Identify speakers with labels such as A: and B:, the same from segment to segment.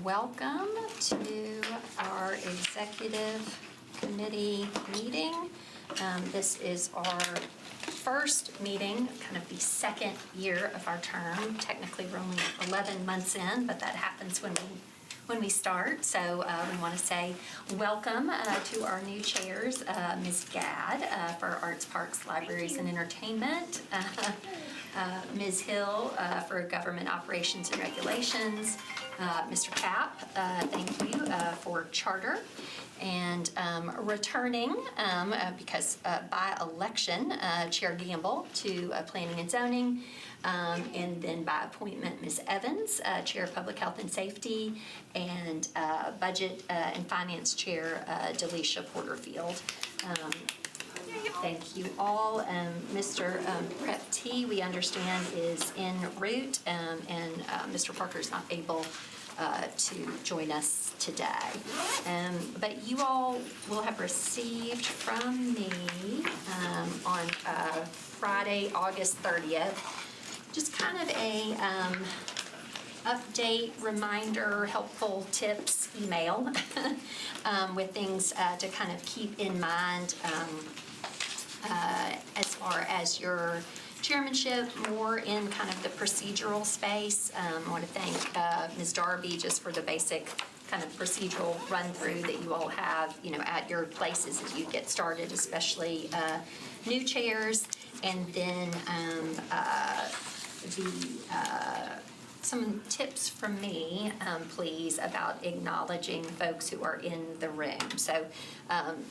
A: Welcome to our executive committee meeting. This is our first meeting, kind of the second year of our term. Technically, we're only 11 months in, but that happens when we start. So we want to say welcome to our new chairs, Ms. Gadd for Arts, Parks, Libraries, and Entertainment, Ms. Hill for Government Operations and Regulations, Mr. Kapp, thank you for Charter, and returning, because by election, Chair Gamble to Planning and Zoning, and then by appointment, Ms. Evans, Chair of Public Health and Safety, and Budget and Finance Chair, Delisha Porterfield. Thank you all. Mr. Prep T, we understand, is en route, and Mr. Parker is not able to join us today. But you all will have received from me on Friday, August 30th, just kind of a update, reminder, helpful tips email with things to kind of keep in mind as far as your chairmanship, more in kind of the procedural space. I want to thank Ms. Darby just for the basic kind of procedural run through that you all have, at your places as you get started, especially new chairs, and then some tips from me, please, about acknowledging folks who are in the room. So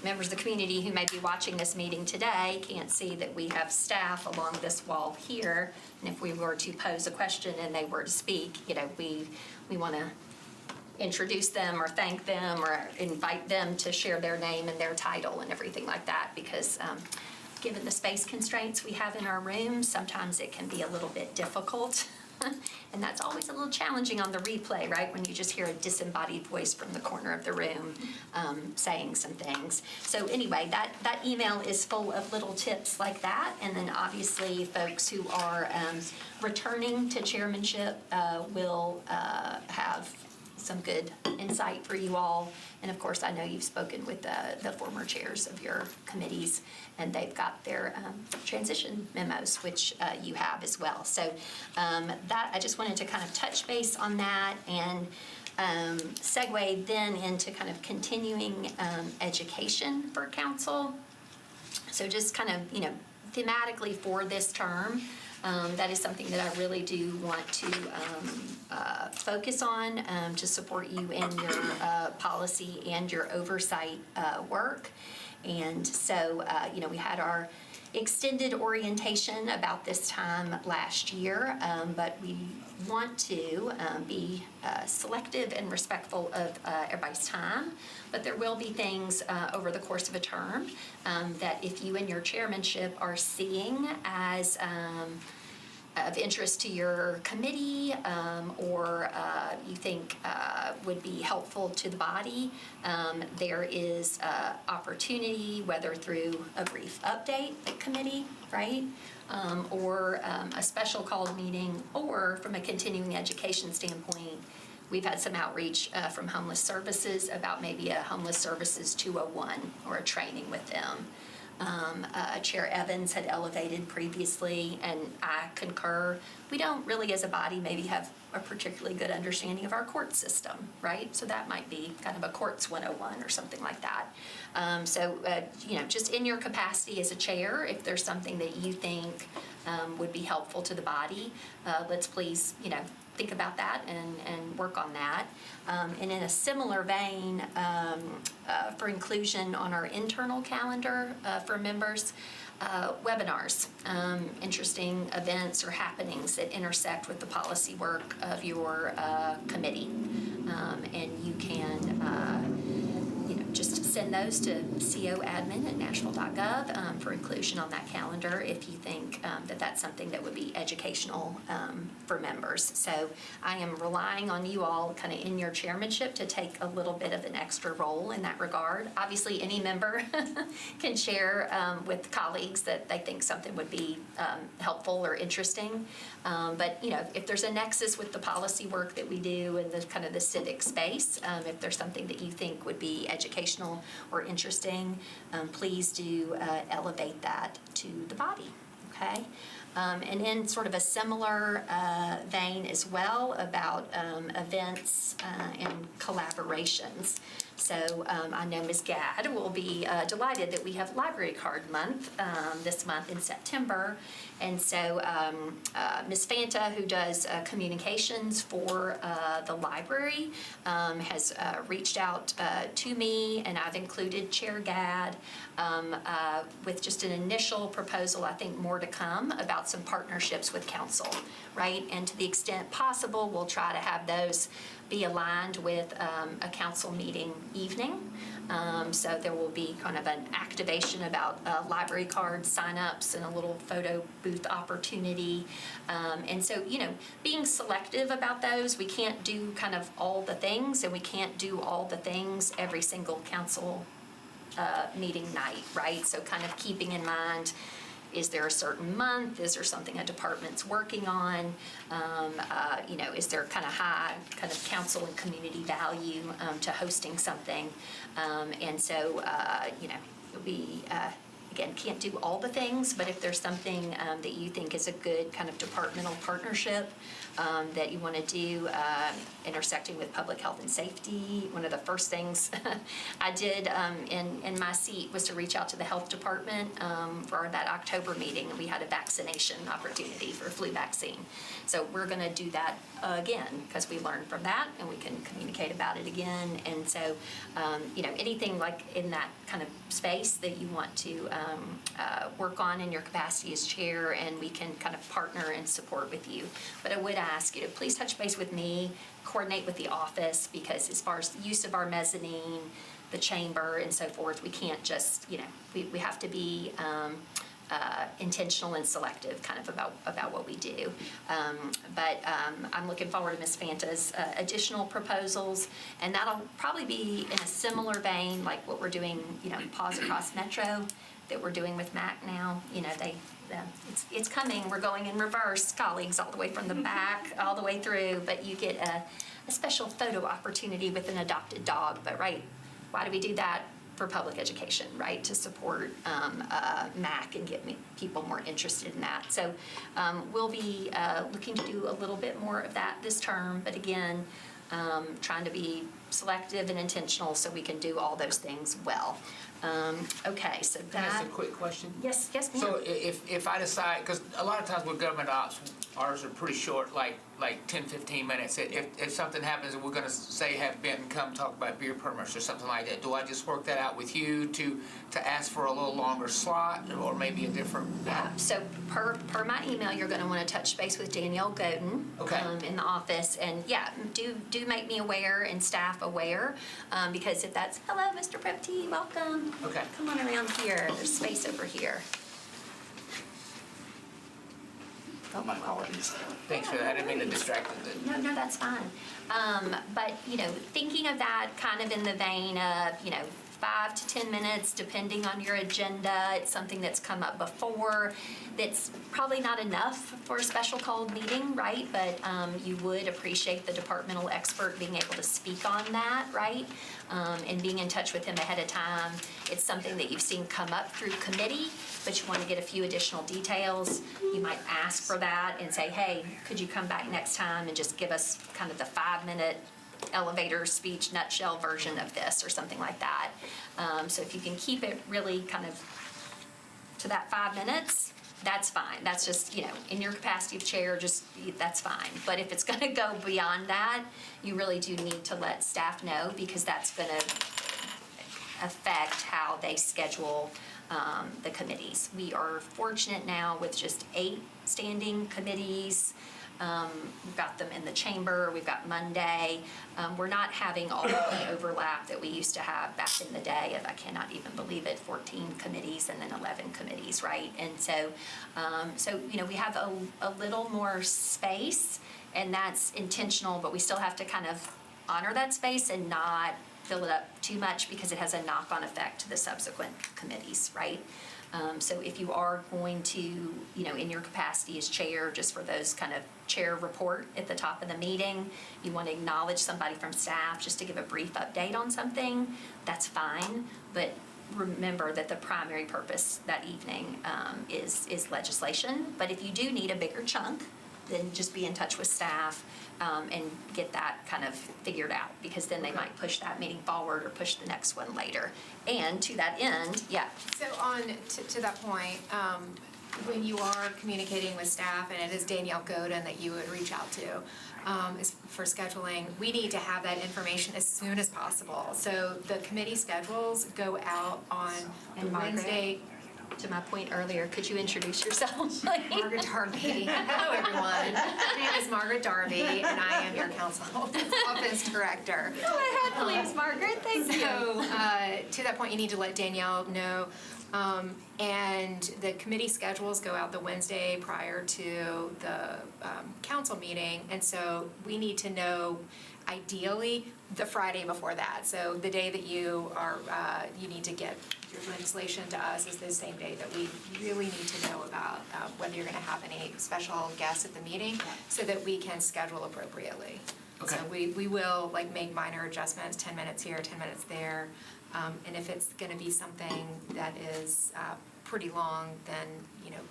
A: members of the community who may be watching this meeting today can't see that we have staff along this wall here, and if we were to pose a question and they were to speak, we want to introduce them or thank them or invite them to share their name and their title and everything like that, because given the space constraints we have in our rooms, sometimes it can be a little bit difficult. And that's always a little challenging on the replay, right? When you just hear a disembodied voice from the corner of the room saying some things. So anyway, that email is full of little tips like that. And then obviously folks who are returning to chairmanship will have some good insight for you all. And of course, I know you've spoken with the former chairs of your committees, and they've got their transition memos, which you have as well. So that I just wanted to kind of touch base on that and segue then into kind of continuing education for council. So just kind of, thematically for this term, that is something that I really do want to focus on to support you in your policy and your oversight work. And so, we had our extended orientation about this time last year, but we want to be selective and respectful of everybody's time. But there will be things over the course of a term that if you and your chairmanship are seeing as of interest to your committee or you think would be helpful to the body, there is opportunity, whether through a brief update at committee, right? Or a special called meeting, or from a continuing education standpoint, we've had some outreach from Homeless Services about maybe a Homeless Services 201 or a training with them. Chair Evans had elevated previously, and I concur. We don't really, as a body, maybe have a particularly good understanding of our court system, right? So that might be kind of a courts 101 or something like that. Just in your capacity as a chair, if there's something that you think would be helpful to the body, let's please, think about that and work on that. And in a similar vein, for inclusion on our internal calendar for members, webinars, interesting events or happenings that intersect with the policy work of your committee. And you can, just send those to coadmin@nashville.gov for inclusion on that calendar if you think that that's something that would be educational for members. So I am relying on you all kind of in your chairmanship to take a little bit of an extra role in that regard. Obviously, any member can share with colleagues that they think something would be helpful or interesting. But, you know, if there's a nexus with the policy work that we do and the kind of the civic space, if there's something that you think would be educational or interesting, please do elevate that to the body, okay? And in sort of a similar vein as well about events and collaborations. So I know Ms. Gadd will be delighted that we have Library Card Month this month in September. And so Ms. Fanta, who does communications for the library, has reached out to me, and I've included Chair Gadd with just an initial proposal, I think more to come, about some partnerships with council, right? And to the extent possible, we'll try to have those be aligned with a council meeting evening. So there will be kind of an activation about library card signups and a little photo booth opportunity. And so, you know, being selective about those, we can't do kind of all the things, and we can't do all the things every single council meeting night, right? So kind of keeping in mind, is there a certain month? Is there something a department's working on? You know, is there kind of high kind of council and community value to hosting something? And so, you know, we, again, can't do all the things, but if there's something that you think is a good kind of departmental partnership that you want to do, intersecting with public health and safety. One of the first things I did in my seat was to reach out to the health department for that October meeting, and we had a vaccination opportunity for a flu vaccine. So we're going to do that again, because we learned from that and we can communicate about it again. And so, you know, anything like in that kind of space that you want to work on in your capacity as chair, and we can kind of partner and support with you. But I would ask you to please touch base with me, coordinate with the office, because as far as the use of our mezzanine, the chamber and so forth, we can't just, you know, we have to be intentional and selective kind of about what we do. But I'm looking forward to Ms. Fanta's additional proposals, and that'll probably be in a similar vein like what we're doing, you know, Pause Across Metro that we're doing with MAC now. You know, it's coming. We're going in reverse, colleagues, all the way from the back, all the way through, but you get a special photo opportunity with an adopted dog. But right, why do we do that? For public education, right, to support MAC and get people more interested in that. So we'll be looking to do a little bit more of that this term, but again, trying to be selective and intentional so we can do all those things well. Okay, so
B: Can I
A: that.
B: ask a quick question?
A: Yes, ma'am.
B: So if I decide, because a lot of times with government ops, ours are pretty short, like 10, 15 minutes. If something happens and we're going to say have Benton come talk about beer permits or something like that, do I just work that out with you to ask for a little longer slot, or maybe a different?
A: Yeah, so per my email, you're going to want to touch base with Danielle Godin,
B: okay,
A: in the office, and yeah, do make me aware and staff aware, because if that's, hello, Mr. Prepty, welcome.
B: Okay.
A: Come on around here. There's space over here.
C: Oh, my apologies.
B: Thanks for that. I didn't mean to distract you.
A: No, that's fine. But, you know, thinking of that kind of in the vein of, you know, 5 to 10 minutes, depending on your agenda. It's something that's come up before. That's probably not enough for a special called meeting, right? But you would appreciate the departmental expert being able to speak on that, right? And being in touch with him ahead of time. It's something that you've seen come up through committee, but you want to get a few additional details. You might ask for that and say, hey, could you come back next time and just give us kind of the 5-minute elevator speech nutshell version of this or something like that. So if you can keep it really kind of to that 5 minutes, that's fine. That's just, you know, in your capacity of chair, just, that's fine. But if it's going to go beyond that, you really do need to let staff know, because that's going to affect how they schedule the committees. We are fortunate now with just 8 standing committees. We've got them in the chamber, we've got Monday. We're not having all of the overlap that we used to have back in the day of, I cannot even believe it, 14 committees and then 11 committees, right? And so, we have a little more space, and that's intentional, but we still have to kind of honor that space and not fill it up too much because it has a knock-on effect to the subsequent committees, right? So if you are going to, in your capacity as chair, just for those kind of chair report at the top of the meeting, you want to acknowledge somebody from staff just to give a brief update on something, that's fine. But remember that the primary purpose that evening is legislation. But if you do need a bigger chunk, then just be in touch with staff and get that kind of figured out, because then they might push that meeting forward or push the next one later. And to that end, yeah.
D: So to that point, when you are communicating with staff, and it is Danielle Godin that you would reach out to for scheduling, we need to have that information as soon as possible. So the committee schedules go out on
A: And
D: Wednesday.
A: To my point earlier, could you introduce yourself?
D: Margaret Darby. Hello, everyone. My name is Margaret Darby, and I am your council office director.
A: Go ahead, please, Margaret. Thank you.
D: So, to that point, you need to let Danielle know. And the committee schedules go out the Wednesday prior to the council meeting. And so we need to know, ideally, the Friday before that. So the day that you are, you need to get your legislation to us is the same day that we really need to know about whether you're going to have any special guests at the meeting, so that we can schedule appropriately.
B: Okay.
D: So we will make minor adjustments, 10 minutes here, 10 minutes there. And if it's going to be something that is pretty long, then,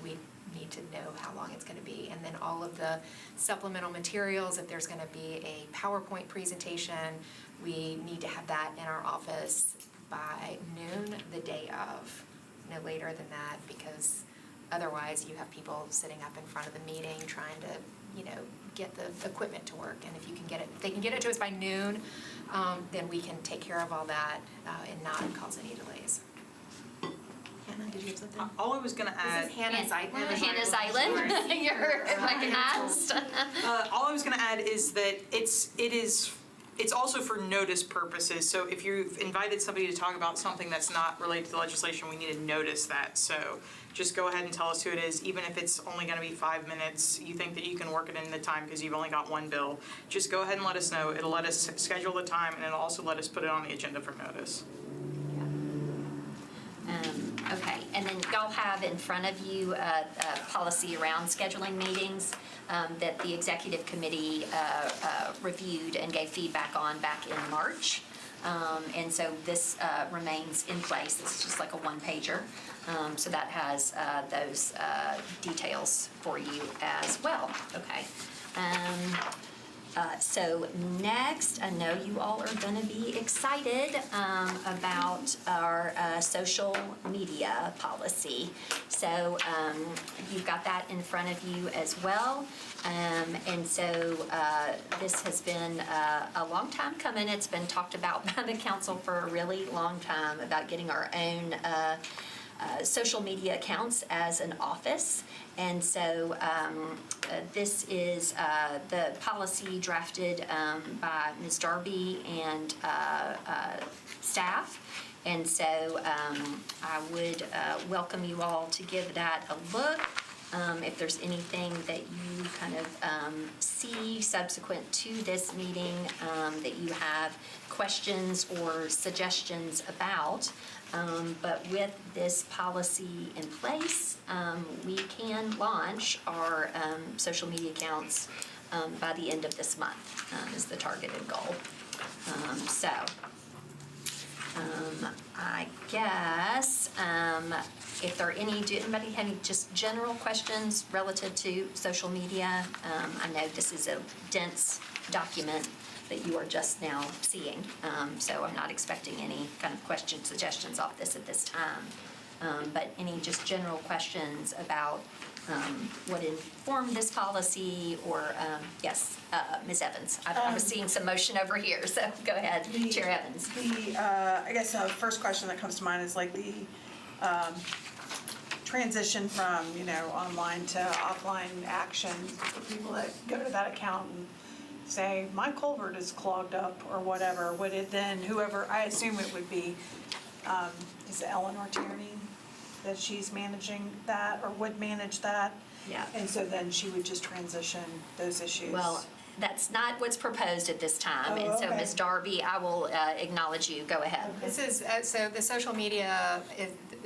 D: we need to know how long it's going to be. And then all of the supplemental materials, if there's going to be a PowerPoint presentation, we need to have that in our office by noon the day of, no later than that, because otherwise you have people sitting up in front of the meeting trying to, get the equipment to work. And if they can get it to us by noon, then we can take care of all that and not cause any delays. Hannah, did you have something?
E: All I was going to add.
D: This is Hannah Zeitlin.
A: Hannah Zeitlin, you're recognized.
E: All I was going to add is that it's also for notice purposes. So if you've invited somebody to talk about something that's not related to the legislation, we need to notice that. So just go ahead and tell us who it is, even if it's only going to be 5 minutes. You think that you can work it in the time because you've only got one bill. Just go ahead and let us know. It'll let us schedule the time, and it'll also let us put it on the agenda for notice.
A: Okay, and then y'all have in front of you a policy around scheduling meetings that the executive committee reviewed and gave feedback on back in March. And so this remains in place. It's just like a one-pager. So that has those details for you as well. Okay. So next, I know you all are going to be excited about our social media policy. So you've got that in front of you as well. And so this has been a long time coming. It's been talked about by the council for a really long time about getting our own social media accounts as an office. And so this is the policy drafted by Ms. Darby and staff. And so I would welcome you all to give that a look. If there's anything that you kind of see subsequent to this meeting that you have questions or suggestions about. But with this policy in place, we can launch our social media accounts by the end of this month is the targeted goal. I guess if there are any, do anybody have any just general questions relative to social media? I know this is a dense document that you are just now seeing, so I'm not expecting any kind of questions, suggestions off this at this time. But any just general questions about what informed this policy, or yes, Ms. Evans. I was seeing some motion over here, so go ahead, Chair Evans.
F: I guess the first question that comes to mind is like the
E: transition from, online to offline action for people that go to that account and say, my culvert is clogged up or whatever, would it then, whoever, I assume it would be, is it Eleanor Tierney, that she's managing that or would manage that?
A: Yeah.
E: And so then she would just transition those issues?
A: Well, that's not what's proposed at this time, and so
E: okay.
A: Ms. Darby, I will acknowledge you, go ahead.
D: This is, so the social media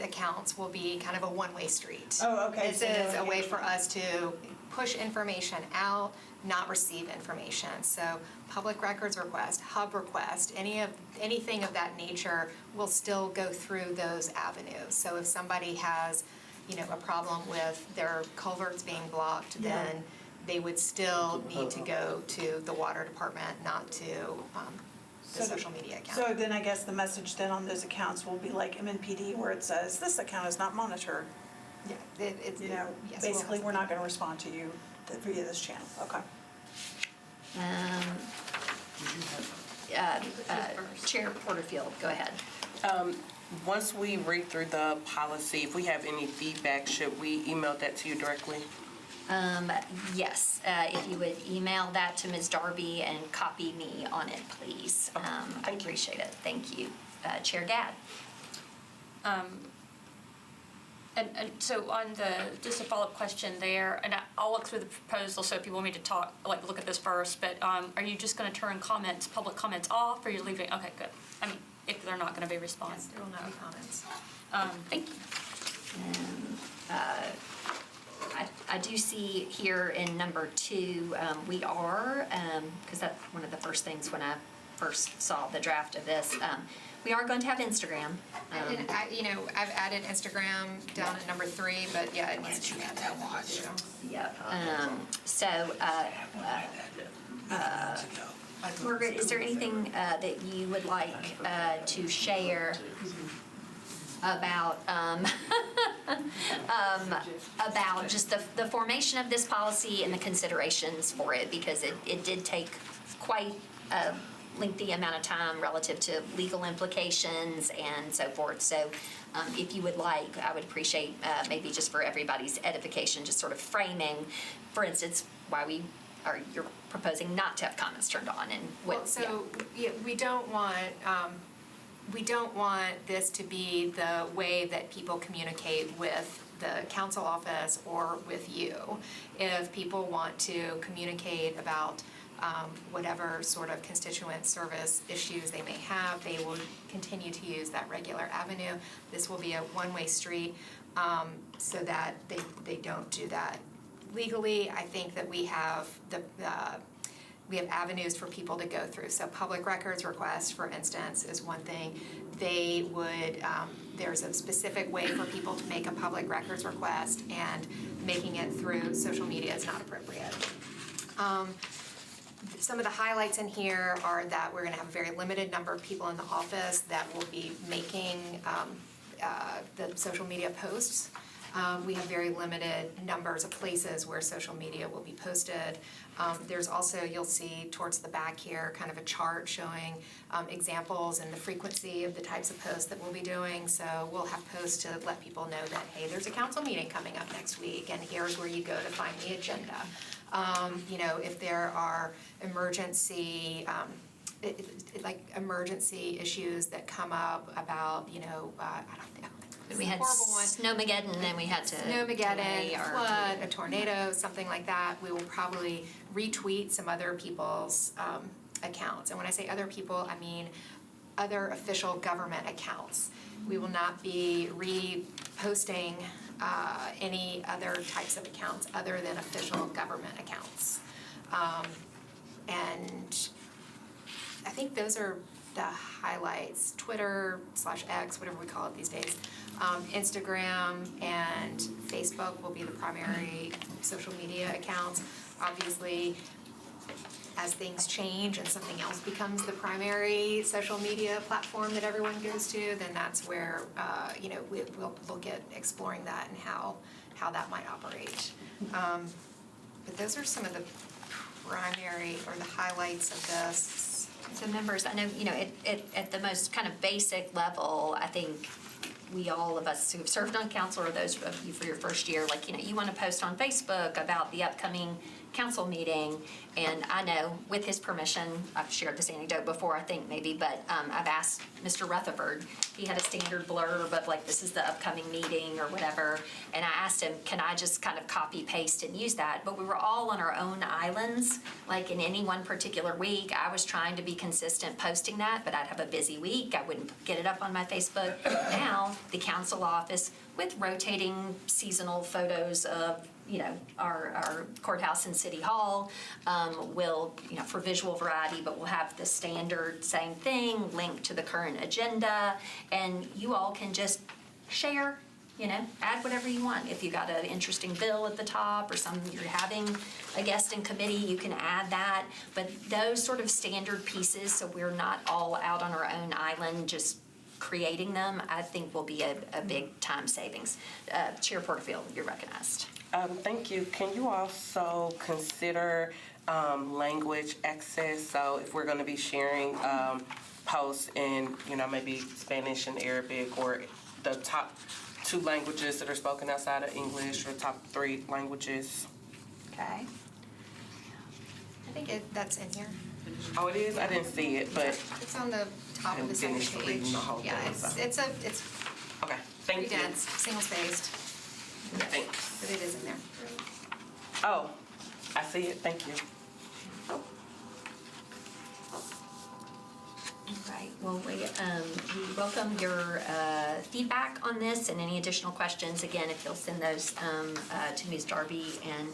D: accounts will be kind of a one-way street.
E: Oh, okay.
D: This
E: So no
D: is a way for
E: engagement.
D: us to push information out, not receive information. So public records request, hub request, anything of that nature will still go through those avenues. So if somebody has, a problem with their culverts being blocked, then they would still need to go to the water department, not to the social media account.
E: So then I guess the message then on those accounts will be like MNPD where it says, this account is not monitored.
D: Yeah, it's,
E: You know,
D: yes, we'll
E: basically,
D: have
E: we're not gonna respond to you via this channel, okay.
A: Chair Porterfield, go ahead.
F: Once we read through the policy, if we have any feedback, should we email that to you directly?
A: Yes, if you would email that to Ms. Darby and copy me on it, please. I appreciate it, thank you. Chair Gadd?
G: And so on just a follow-up question there, and I'll look through the proposal, so if you want me to look at this first, but are you just gonna turn public comments off, or you're leaving, okay, good. I mean, if they're not gonna be responded.
D: There will not be comments.
A: Thank you. I do see here in number 2, we are, because that's one of the first things when I first saw the draft of this, we are going to have Instagram.
D: And I've added Instagram down at number 3, but yeah, it needs to be added at number 2.
A: Yep. Margaret, is there anything that you would like to share about about just the formation of this policy and the considerations for it? Because it did take quite a lengthy amount of time relative to legal implications and so forth. So if you would like, I would appreciate maybe just for everybody's edification, just sort of framing, for instance, why you're proposing not to have comments turned on and what.
D: Well, so we don't want this to be the way that people communicate with the council office or with you. If people want to communicate about whatever sort of constituent service issues they may have, they will continue to use that regular avenue. This will be a one-way street so that they don't do that. Legally, I think that we have avenues for people to go through. So public records request, for instance, is one thing. They would, there's a specific way for people to make a public records request, and making it through social media is not appropriate. Some of the highlights in here are that we're gonna have a very limited number of people in the office that will be making the social media posts. We have very limited numbers of places where social media will be posted. There's also, you'll see towards the back here, kind of a chart showing examples and the frequency of the types of posts that we'll be doing. So we'll have posts to let people know that, hey, there's a council meeting coming up next week, and here's where you go to find the agenda. If there are emergency issues that come up about, I don't know.
A: We had
D: Horrible one.
A: Snowmageddon, and then we had to.
D: Snowmageddon,
A: delay our-
D: flood, a tornado, something like that, we will probably retweet some other people's accounts. And when I say other people, I mean other official government accounts. We will not be reposting any other types of accounts other than official government accounts. And I think those are the highlights. Twitter/X, whatever we call it these days. Instagram and Facebook will be the primary social media accounts. Obviously, as things change and something else becomes the primary social media platform that everyone goes to, then that's where we'll look at exploring that and how that might operate. But those are some of the primary or the highlights of this.
A: So members, I know, at the most kind of basic level, I think we all of us who've served on council, or those of you for your first year, like, you want to post on Facebook about the upcoming council meeting. And I know, with his permission, I've shared this anecdote before, I think maybe, but I've asked Mr. Rutherford, he had a standard blurb of like, this is the upcoming meeting or whatever. And I asked him, can I just kind of copy paste and use that? But we were all on our own islands, like in any one particular week. I was trying to be consistent posting that, but I'd have a busy week. I wouldn't get it up on my Facebook. Now, the council office, with rotating seasonal photos of, our courthouse and city hall, will, for visual variety, but we'll have the standard same thing, linked to the current agenda, and you all can just share, add whatever you want. If you got an interesting bill at the top, or you're having a guest in committee, you can add that. But those sort of standard pieces, so we're not all out on our own island just creating them, I think will be a big time savings. Chair Porterfield, you're recognized.
F: Thank you. Can you also consider language access? So if we're going to be sharing posts in, maybe Spanish and Arabic, or the top 2 languages that are spoken outside of English, or top 3 languages.
A: Okay.
D: I think that's in here.
F: Oh, it is? I didn't see it, but
D: It's on the top of the second
F: finished
D: page.
F: reading the whole
D: Yeah,
F: thing,
D: it's
F: okay. Thank
D: pretty
F: you.
D: dense, single-spaced,
F: Thanks.
D: but it is in there.
F: Oh, I see it. Thank you.
A: Right, well, we welcome your feedback on this and any additional questions. Again, if you'll send those to Ms. Darby and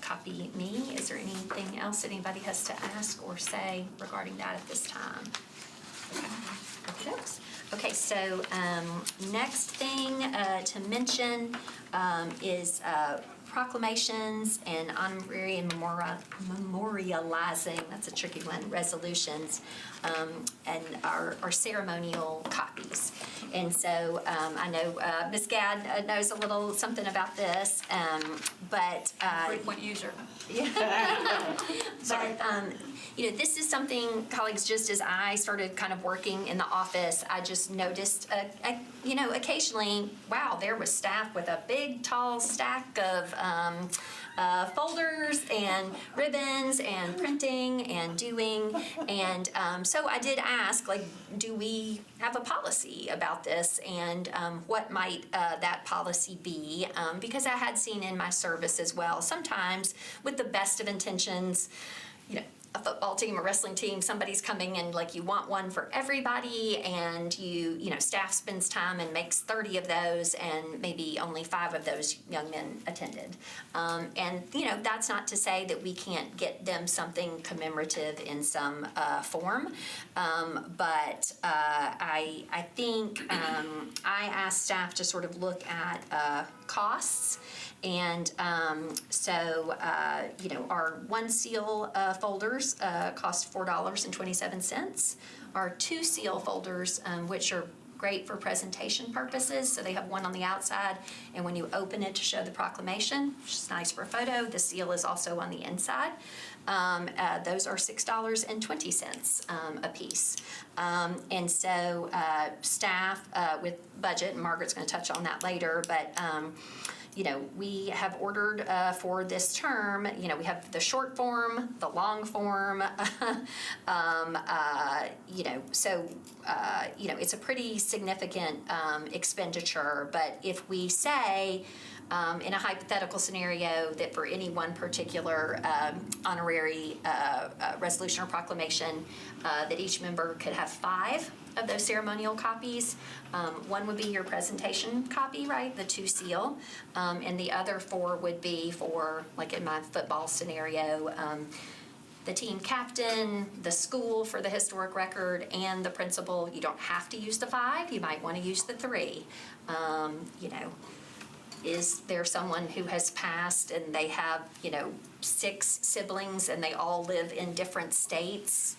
A: copy me. Is there anything else anybody has to ask or say regarding that at this time? Okay, so next thing to mention is proclamations and honorary and memorializing, that's a tricky one, resolutions, and our ceremonial copies. And so I know Ms. Gadd knows a little something about this, but
G: Frequent user.
A: But, this is something, colleagues, just as I started kind of working in the office, I just noticed, occasionally, wow, there was staff with a big, tall stack of folders and ribbons and printing and doing. And so I did ask, do we have a policy about this? And what might that policy be? Because I had seen in my service as well, sometimes with the best of intentions, a football team, a wrestling team, somebody's coming and you want one for everybody, and staff spends time and makes 30 of those, and maybe only 5 of those young men attended. And that's not to say that we can't get them something commemorative in some form, but I think I asked staff to sort of look at costs. And so, our 1 seal folders cost $4.27. Our 2 seal folders, which are great for presentation purposes, so they have one on the outside, and when you open it to show the proclamation, which is nice for a photo, the seal is also on the inside. Those are $6.20 a piece. And so staff with budget, and Margaret's going to touch on that later, but we have ordered for this term, we have the short form, the long form, so, it's a pretty significant expenditure. But if we say, in a hypothetical scenario, that for any one particular honorary resolution or proclamation, that each member could have 5 of those ceremonial copies. 1 would be your presentation copy, right, the 2 seal, and the other 4 would be for, like in my football scenario, the team captain, the school for the historic record, and the principal. You don't have to use the 5, you might want to use the 3. Is there someone who has passed and they have, 6 siblings and they all live in different states?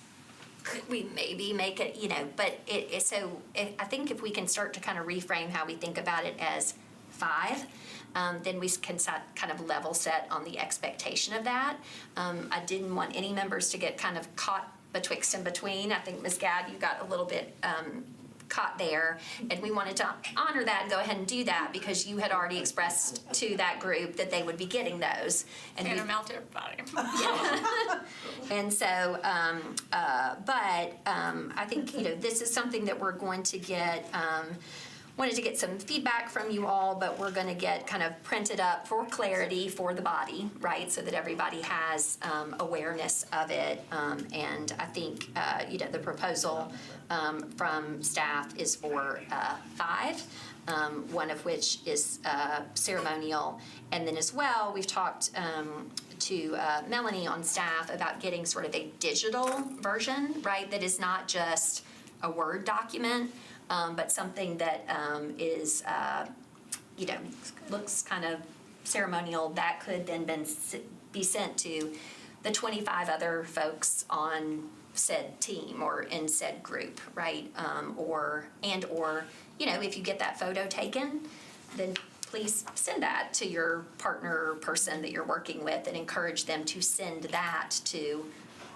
A: Could we maybe make it, but I think if we can start to kind of reframe how we think about it as 5, then we can kind of level set on the expectation of that. I didn't want any members to get kind of caught betwixt and between. I think, Ms. Gadd, you got a little bit caught there. And we wanted to honor that and go ahead and do that because you had already expressed to that group that they would be getting those. And
G: Hand
A: we-
G: them out to everybody.
A: And so, I think, this is something that we're going to get, wanted to get some feedback from you all, but we're gonna get kind of printed up for clarity for the body, right? So that everybody has awareness of it. And I think, the proposal from staff is for 5, one of which is ceremonial. And then as well, we've talked to Melanie on staff about getting sort of a digital version, right? That is not just a Word document, but something that is, looks kind of ceremonial, that could then be sent to the 25 other folks on said team or in said group, right? Or if you get that photo taken, then please send that to your partner person that you're working with and encourage them to send that to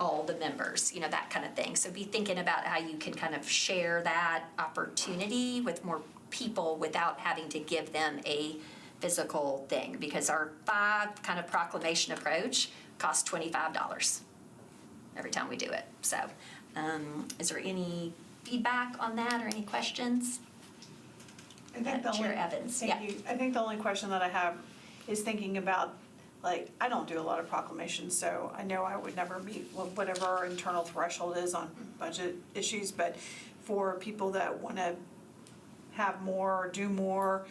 A: all the members, that kind of thing. So be thinking about how you can kind of share that opportunity with more people without having to give them a physical thing, because our 5 kind of proclamation approach costs $25 every time we do it. So is there any feedback on that or any questions?
H: I think the
A: Chair
H: only,
A: Evans,
H: thank
A: yeah.
H: you. I think the only question that I have is thinking about, I don't do a lot of proclamations, so I know I would never meet whatever our internal threshold is on budget issues, but for people that want to have more or do more,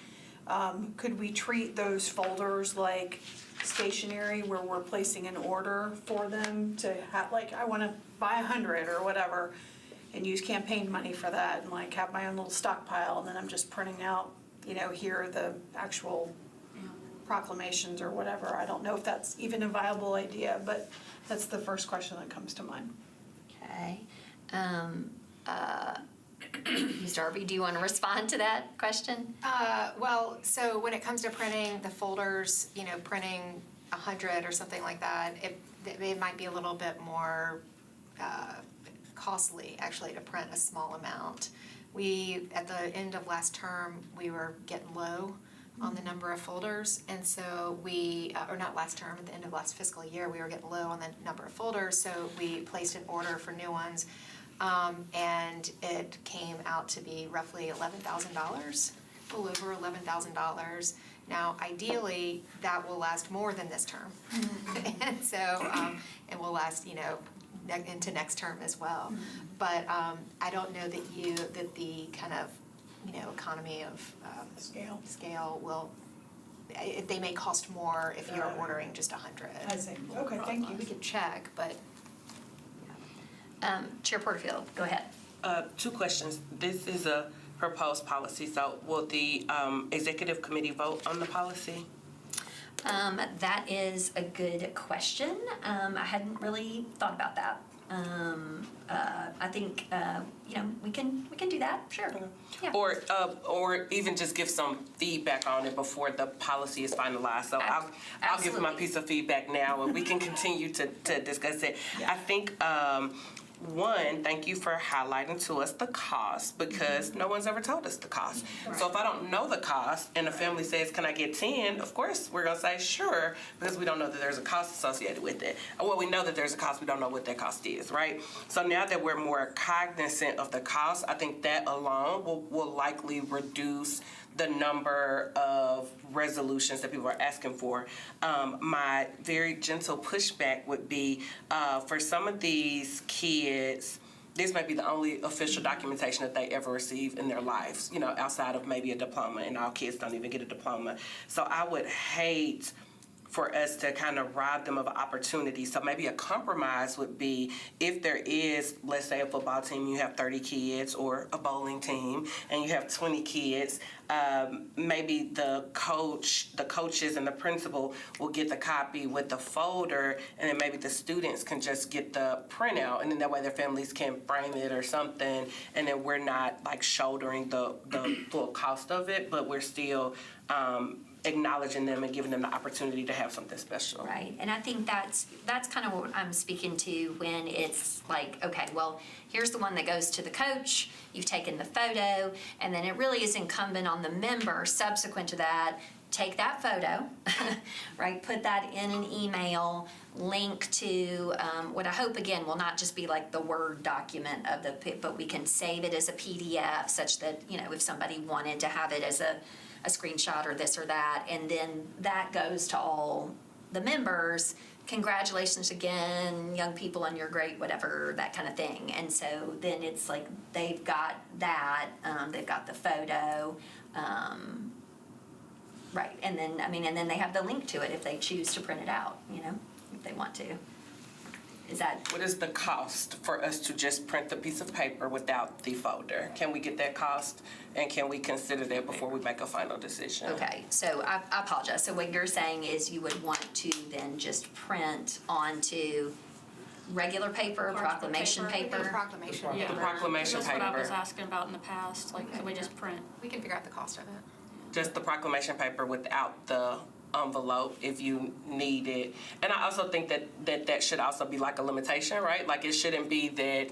H: could we treat those folders like stationery where we're placing an order for them to have, I want to buy 100 or whatever, and use campaign money for that, and have my own little stockpile, and then I'm just printing out, here are the actual proclamations or whatever. I don't know if that's even a viable idea, but that's the first question that comes to mind.
A: Okay. Ms. Darby, do you want to respond to that question?
D: So when it comes to printing the folders, printing 100 or something like that, it might be a little bit more costly actually to print a small amount. At the end of last term, we were getting low on the number of folders, and so or not last term, at the end of last fiscal year, we were getting low on the number of folders, so we placed an order for new ones, and it came out to be roughly $11,000, a little over $11,000. Now, ideally, that will last more than this term, and so it will last, into next term as well. But I don't know that the kind of economy of scale will, they may cost more if you're ordering just 100.
H: I see. Okay, thank you.
D: We can check, but.
A: Chair Porterfield, go ahead.
F: 2 questions. This is a proposed policy, so will the executive committee vote on the policy?
A: That is a good question. I hadn't really thought about that. I think, we can do that, sure. Yeah.
F: Or even just give some feedback on it before the policy is finalized. So I'll give my piece of feedback now, and we can continue to discuss it.
A: Yeah.
F: I think, one, thank you for highlighting to us the cost, because no one's ever told us the cost.
A: Right.
F: So if I don't know the cost and the family says, can I get 10? Of course, we're gonna say sure, because we don't know that there's a cost associated with it. Well, we know that there's a cost, we don't know what that cost is, right? So now that we're more cognizant of the cost, I think that alone will likely reduce the number of resolutions that people are asking for. My very gentle pushback would be, for some of these kids, this might be the only official documentation that they ever receive in their lives, outside of maybe a diploma, and all kids don't even get a diploma. So I would hate for us to kind of rob them of an opportunity. So maybe a compromise would be, if there is, let's say, a football team, you have 30 kids, or a bowling team, and you have 20 kids, maybe the coaches and the principal will get the copy with the folder, and then maybe the students can just get the printout, and then that way their families can frame it or something, and then we're not shouldering the full cost of it, but we're still acknowledging them and giving them the opportunity to have something special.
A: Right, and I think that's kind of what I'm speaking to when it's like, okay, well, here's the one that goes to the coach, you've taken the photo, and then it really is incumbent on the member subsequent to that, take that photo, right, put that in an email, link to what I hope, again, will not just be like the Word document of but we can save it as a PDF such that, you know, if somebody wanted to have it as a screenshot or this or that, and then that goes to all the members. Congratulations again, young people, on your great whatever, that kind of thing. And so then it's like they've got that, they've got the photo, right, and then, I mean, and then they have the link to it if they choose to print it out, you know, if they want to. Is that?
F: What is the cost for us to just print the piece of paper without the folder? Can we get that cost, and can we consider that before we make a final decision?
A: Okay, so I apologize. So what you're saying is you would want to then just print onto regular paper, proclamation paper?
D: Proclamation.
G: Yeah.
F: The proclamation
G: That's what I was
F: paper,
G: asking about in the past, like, can we just print?
D: We can figure out the cost of it.
F: just the proclamation paper without the envelope if you need it. And I also think that should also be like a limitation, right? Like it shouldn't be that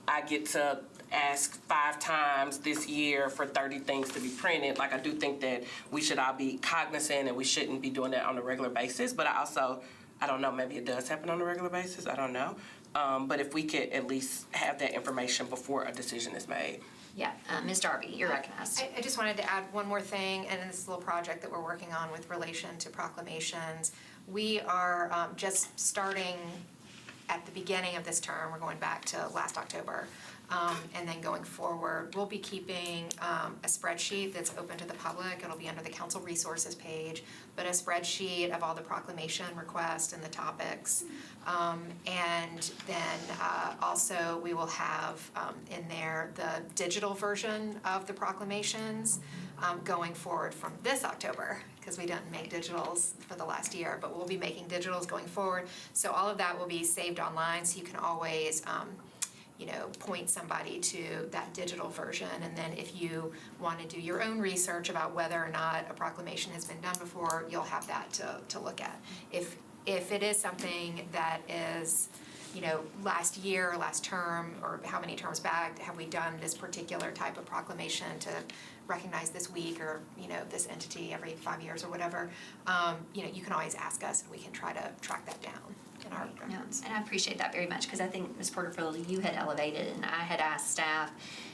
F: I get to ask 5 times this year for 30 things to be printed. Like I do think that we should all be cognizant and we shouldn't be doing that on a regular basis. But I don't know, maybe it does happen on a regular basis, I don't know. But if we could at least have that information before a decision is made.
A: Yeah, Ms. Darby, you're recognized.
D: I just wanted to add one more thing, and this little project that we're working on with relation to proclamations. We are just starting at the beginning of this term, we're going back to last October, and then going forward, we'll be keeping a spreadsheet that's open to the public. It'll be under the council resources page, but a spreadsheet of all the proclamation requests and the topics. And then also we will have in there the digital version of the proclamations going forward from this October, because we didn't make digitals for the last year, but we'll be making digitals going forward. So all of that will be saved online, so you can always point somebody to that digital version. And then if you want to do your own research about whether or not a proclamation has been done before, you'll have that to look at. If it is something that is, last year, last term, or how many terms back have we done this particular type of proclamation to recognize this week or, this entity every 5 years or whatever, you can always ask us and we can try to track that down in our records.
A: And I appreciate that very much, because I think, Ms. Porterfield, you had elevated, and I had asked staff,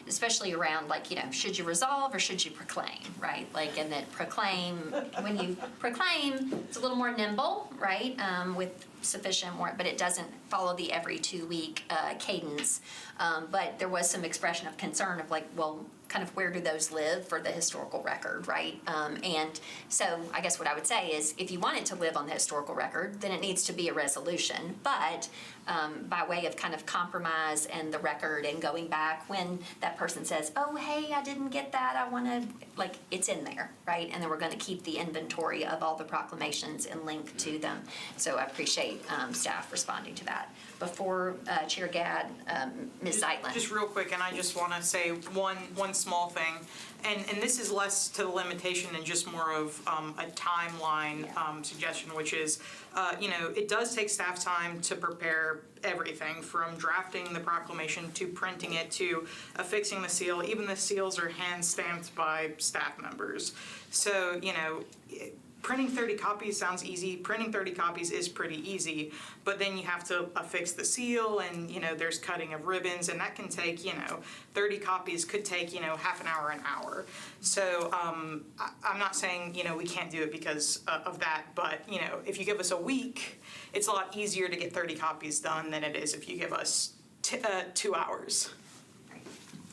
A: especially around, should you resolve or should you proclaim, right? And that proclaim, when you proclaim, it's a little more nimble, right, with sufficient more, but it doesn't follow the every 2-week cadence. But there was some expression of concern of kind of where do those live for the historical record, right? And so I guess what I would say is if you want it to live on the historical record, then it needs to be a resolution. But by way of kind of compromise and the record and going back when that person says, oh, hey, I didn't get that, I want to, it's in there, right? And then we're going to keep the inventory of all the proclamations and link to them. So I appreciate staff responding to that. Before Chair Gadd, Ms. Zeitlin.
E: Just real quick, and I just want to say one small thing, and this is less to the limitation and just more of a timeline suggestion, which is, it does take staff time to prepare everything from drafting the proclamation to printing it to affixing the seal. Even the seals are hand stamped by staff members. So, printing 30 copies sounds easy. Printing 30 copies is pretty easy, but then you have to affix the seal and, there's cutting of ribbons, and that can take, 30 copies could take, half an hour, an hour. So I'm not saying, we can't do it because of that, but, if you give us a week, it's a lot easier to get 30 copies done than it is if you give us 2 hours.
A: Right.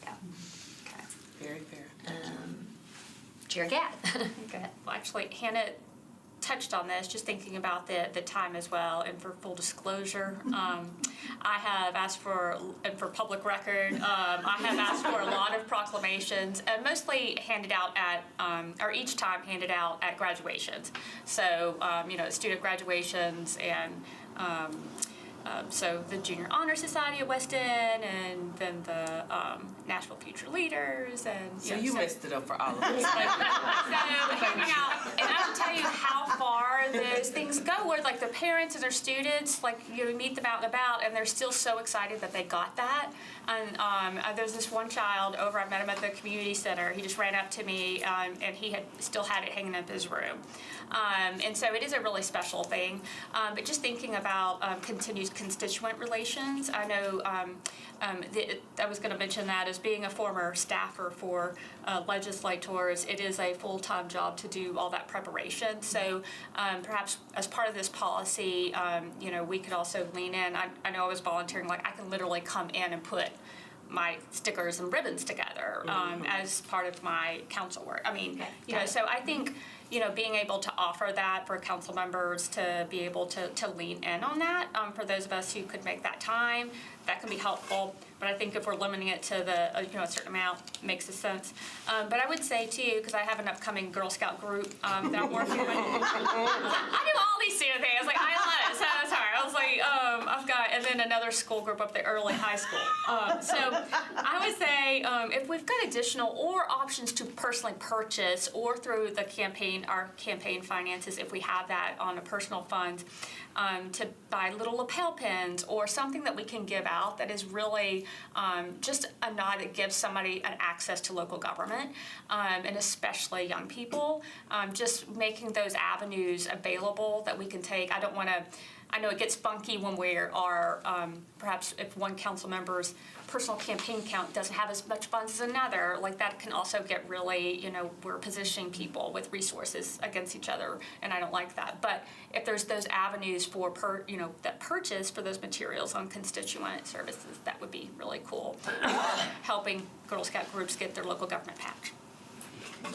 A: Yeah. Okay.
F: Very fair.
A: Chair Gadd. Go ahead.
G: Well, actually, Hannah touched on this, just thinking about the time as well, and for full disclosure, I have asked for, and for public record, I have asked for a lot of proclamations, and mostly handed out at, or each time handed out at graduations. So, student graduations and So the Junior Honor Society at West End, and then the Nashville Future Leaders, and
F: So you messed it up for all of us.
G: so hanging out, and I will tell you how far those things go. Where like their parents and their students, like you meet them out and about, and they're still so excited that they got that. And there's this one child over. I met him at the community center. He just ran up to me, and he had still had it hanging up his room. And so it is a really special thing. But just thinking about continued constituent relations, I know I was going to mention that as being a former staffer for legislators, it is a full-time job to do all that preparation. So perhaps as part of this policy, we could also lean in. I know I was volunteering, like I can literally come in and put my stickers and ribbons together as part of my council work. I mean, so I think, being able to offer that for council members to be able to lean in on that, for those of us who could make that time, that can be helpful. But I think if we're limiting it to the, a certain amount, makes a sense. But I would say too, because I have an upcoming Girl Scout group that I'm working with. I do all these student things. I was like, I love it. So sorry. I was like, I've got, and then another school group up there, early high school. So I would say if we've got additional or options to personally purchase or through the campaign, our campaign finances, if we have that on a personal fund, to buy little lapel pins or something that we can give out that is really just a nod that gives somebody an access to local government, and especially young people, just making those avenues available that we can take. I know it gets funky when we are, perhaps if one council member's personal campaign account doesn't have as much funds as another, like that can also get really, we're positioning people with resources against each other, and I don't like that. But if there's those avenues for, that purchase for those materials on constituent services, that would be really cool. Helping Girl Scout groups get their local government patch.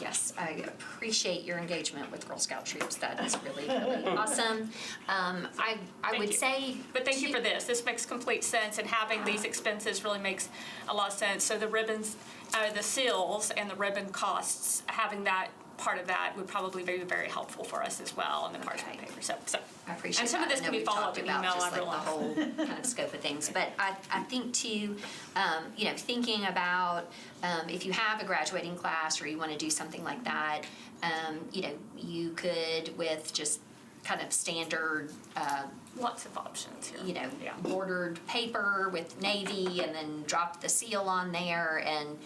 A: Yes, I appreciate your engagement with Girl Scout troops. That is really, really awesome. I would say.
G: But thank you for this. This makes complete sense, and having these expenses really makes a lot of sense. So the ribbons, the seals and the ribbon costs, having that part of that would probably be very helpful for us as well in the parchment paper. So
A: I appreciate
G: and some
A: that.
G: of this can be followed up in email.
A: Just like the whole kind of scope of things, but I think too, thinking about if you have a graduating class or you want to do something like that, you could with just kind of standard.
G: Lots of options here.
A: Bordered paper with navy, and then drop the seal on there, and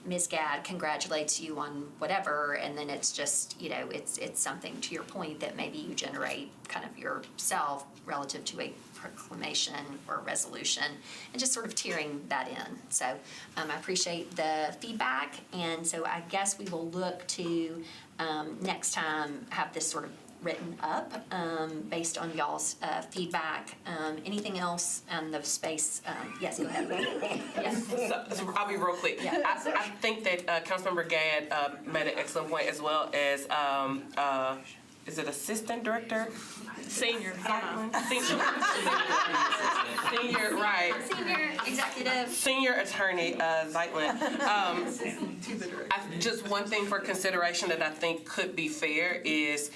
A: Ms. Gadd congratulates you on whatever, and then it's just, it's something, to your point, that maybe you generate kind of yourself relative to a proclamation or resolution, and just sort of tearing that in. So I appreciate the feedback, and so I guess we will look to next time have this sort of written up based on y'all's feedback. Anything else on the space? Yes, go ahead. Yes.
F: So I'll be real quick.
A: Yeah.
F: I think that Councilmember Gadd made an excellent point, as well as is it assistant director?
G: Senior.
F: Senior, right.
A: Senior executive.
F: Senior attorney, Zeitlin. Just one thing for consideration that I think could be fair is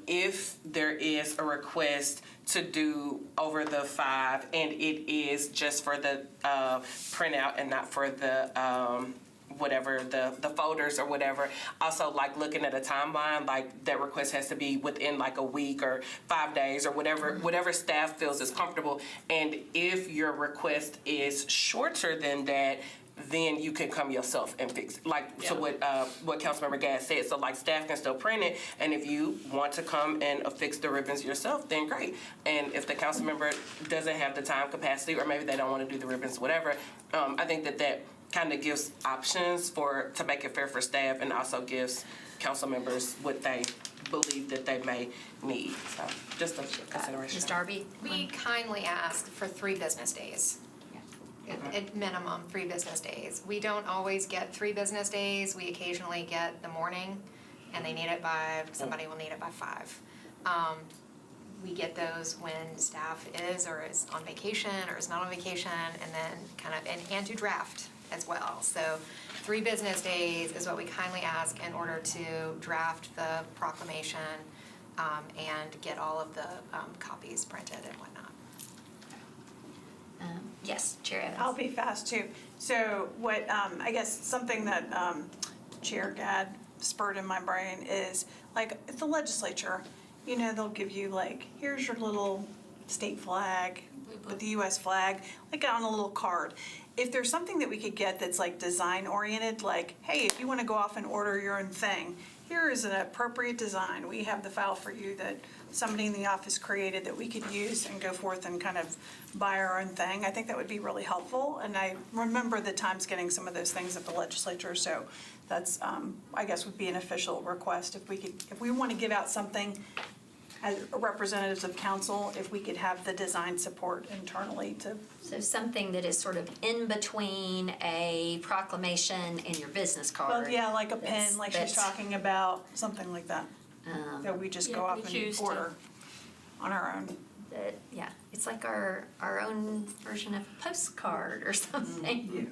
F: if there is a request to do over the 5, and it is just for the printout and not for the whatever, the folders or whatever. Also, like looking at a timeline, like that request has to be within like a week or 5 days or whatever staff feels is comfortable. And if your request is shorter than that, then you can come yourself and fix it. So what Councilmember Gadd said. So like staff can still print it, and if you want to come and affix the ribbons yourself, then great. And if the council member doesn't have the time capacity, or maybe they don't want to do the ribbons, whatever, I think that kind of gives options to make it fair for staff, and also gives council members what they believe that they may need. So just a consideration.
A: Ms. Darby?
D: We kindly ask for 3 business days. At minimum, 3 business days. We don't always get 3 business days. We occasionally get the morning, and they need it by, somebody will need it by 5. We get those when staff is or is on vacation or is not on vacation, and then kind of, and to draft as well. So 3 business days is what we kindly ask in order to draft the proclamation and get all of the copies printed and whatnot.
A: Yes, Chair Evans.
H: I'll be fast too. So what, I guess something that Chair Gadd spurred in my brain is, like, at the legislature, you know, they'll give you like, here's your little state flag with the US flag, like on a little card. If there's something that we could get that's like design oriented, like, hey, if you want to go off and order your own thing, here is an appropriate design. We have the file for you that somebody in the office created that we could use and go forth and kind of buy our own thing. I think that would be really helpful. And I remember the times getting some of those things at the legislature. So that's, I guess, would be an official request if we could, if we want to give out something as representatives of council, if we could have the design support internally to.
A: So something that is sort of in between a proclamation and your business card.
H: Well, yeah, like a
A: That's-
H: pen, like she's
A: that's,
H: talking about, something like that. That we just go
G: yeah,
H: off
G: we
H: and
G: choose to.
H: order on our own.
A: that- Yeah, it's like our own version of a postcard or something.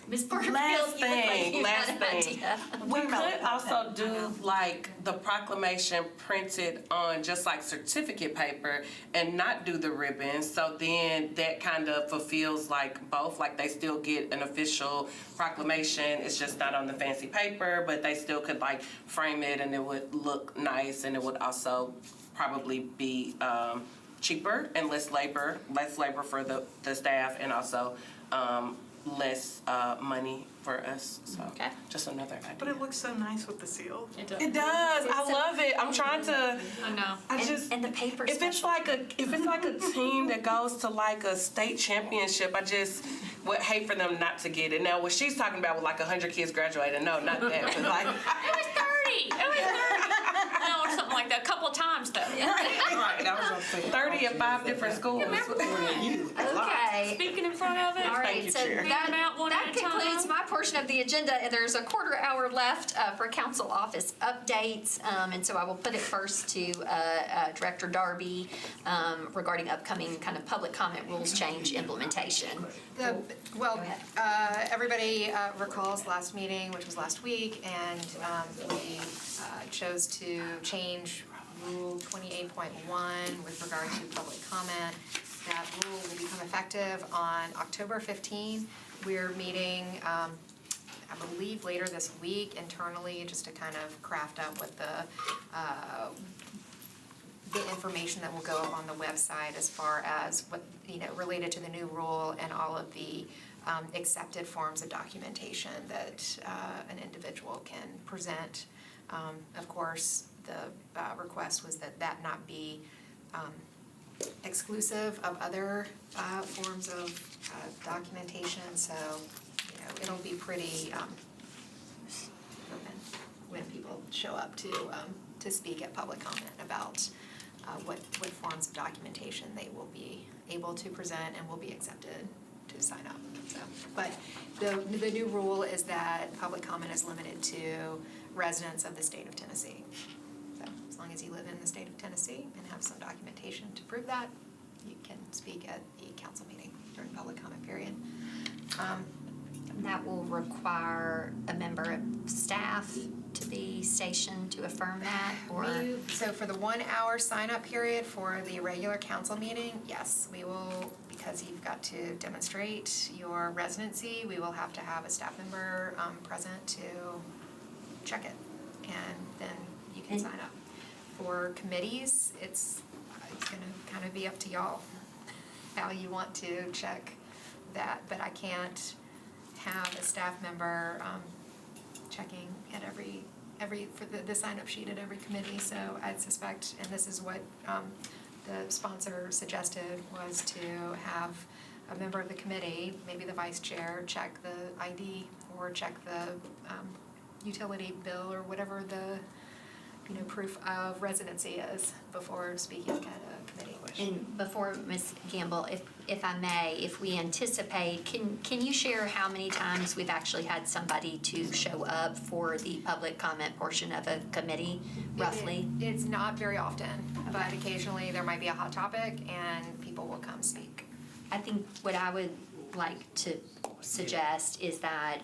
A: Ms. Porterfield,
F: Last
A: you look like
F: thing,
A: you
F: last
A: had an
F: thing.
A: idea.
F: We
H: Talking about
F: could
H: it,
F: also do like the proclamation printed on just like certificate paper and not do the ribbons. So then that kind of fulfills like both, like they still get an official proclamation. It's just not on the fancy paper, but they still could like frame it and it would look nice, and it would also probably be cheaper and less labor for the staff, and also less money for us. So
A: Okay.
F: just another idea.
E: But it looks so nice with the seal.
F: It does. I love it. I'm trying to.
G: I know.
A: And the paper's
F: If it's
A: special.
F: like a team that goes to like a state championship, I just would hate for them not to get it. Now, what she's talking about with like 100 kids graduating, no, not that. But like,
G: It was 30. It was 30. No, or something like that. A couple of times though.
F: right, I was gonna say 30 at 5 different schools.
A: Okay.
G: Speaking in front of it.
A: All right,
F: you,
A: so
F: Chair.
A: that
G: One at a
A: concludes
G: time.
A: my portion of the agenda. And there's a quarter hour left for council office updates. And so I will put it first to Director Darby regarding upcoming kind of public comment rules change implementation.
D: Well,
A: Go ahead.
D: everybody recalls last meeting, which was last week, and we chose to change Rule 28.1 with regard to public comment. That rule will become effective on October 15. We're meeting, I believe, later this week internally, just to kind of craft up what the information that will go up on the website as far as what, related to the new rule and all of the accepted forms of documentation that an individual can present. Of course, the request was that not be exclusive of other forms of documentation, so, it'll be pretty open when people show up to speak at public comment about what forms of documentation they will be able to present and will be accepted to sign up. So, but the new rule is that public comment is limited to residents of the state of Tennessee. So as long as you live in the state of Tennessee and have some documentation to prove that, you can speak at the council meeting during public comment period.
A: That will require a member of staff to be stationed to affirm that, or?
D: So for the 1 hour sign-up period for the regular council meeting, yes, we will, because you've got to demonstrate your residency, we will have to have a staff member present to check it, and then you can sign up. For committees, it's gonna kind of be up to y'all how you want to check that, but I can't have a staff member checking at every for the sign-up sheet at every committee, so I'd suspect, and this is what the sponsor suggested, was to have a member of the committee, maybe the vice chair, check the ID or check the utility bill or whatever the proof of residency is before speaking at a committee.
A: And before, Ms. Gamble, if I may, if we anticipate, can you share how many times we've actually had somebody to show up for the public comment portion of a committee, roughly?
D: It's not very often, but occasionally there might be a hot topic and people will come speak.
A: I think what I would like to suggest is that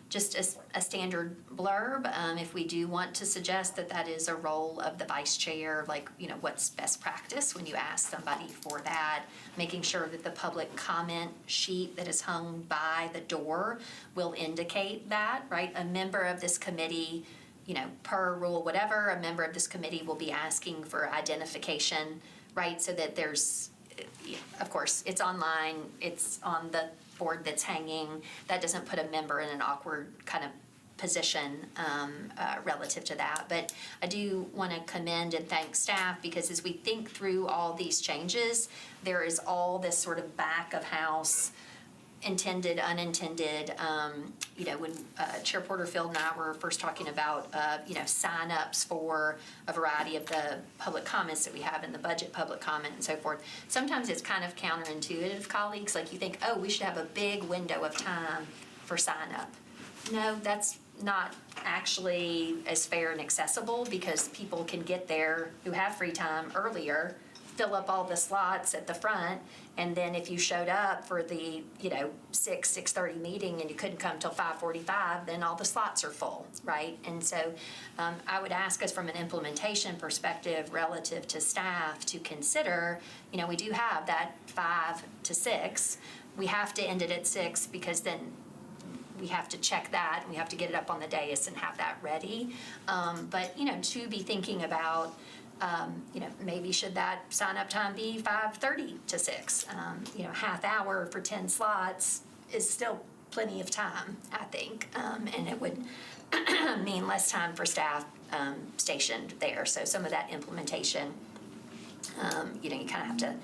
A: just a standard blurb. If we do want to suggest that that is a role of the vice chair, like, what's best practice when you ask somebody for that, making sure that the public comment sheet that is hung by the door will indicate that, right? A member of this committee, per rule, whatever, a member of this committee will be asking for identification, right? So that there's, of course, it's online, it's on the board that's hanging. That doesn't put a member in an awkward kind of position relative to that. But I do want to commend and thank staff, because as we think through all these changes, there is all this sort of back of house, intended, unintended, when Chair Porterfield and I were first talking about, sign-ups for a variety of the public comments that we have in the budget public comment and so forth. Sometimes it's kind of counterintuitive, colleagues, like you think, oh, we should have a big window of time for sign-up. No, that's not actually as fair and accessible, because people can get there who have free time earlier, fill up all the slots at the front, and then if you showed up for the 6:30 meeting and you couldn't come till 5:45, then all the slots are full, right? And so I would ask us from an implementation perspective relative to staff to consider, we do have that 5 to 6. We have to end it at 6, because then we have to check that, and we have to get it up on the dais and have that ready. But to be thinking about, maybe should that sign-up time be 5:30 to 6? Half hour for 10 slots is still plenty of time, I think, and it would mean less time for staff stationed there. So some of that implementation, you kind of have to